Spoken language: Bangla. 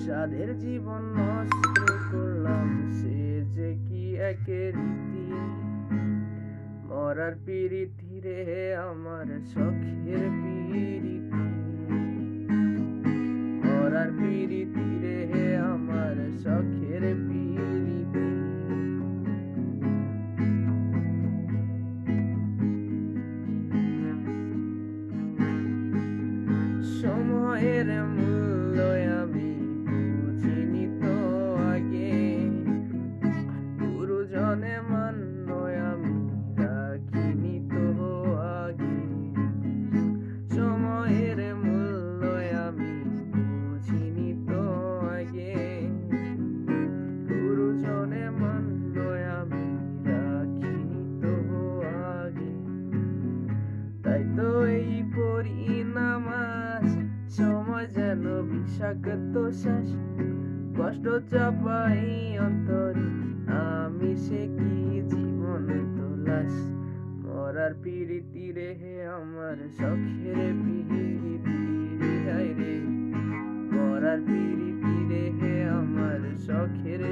সাধের জীবন নষ্ট করলাম, সে যে কি এক রীতি। মরার পিরিতি রে আমার শখের পিরিতি, মরার পিরিতি রে আমার শখের পিরিতি। সময়ের মূল্য আমি বুঝিনি তো আগে, গুরুজনে মান্য আমি রাখিনি তো আগে। সময়ের মূল্য আমি বুঝিনি তো আগে, গুরুজনে মান্য আমি রাখিনি তো আগে। তাই তো এই পরিণাম আজ, সময় যেন বিষাক্ত শ্বাস, কষ্ট চাপাই অন্তরে আমি সে কি জীবন তোলাস। মরার পিরিতি রে আমার শখের পিরিতি, হায় রে মরার পিরিতি রে আমার শখের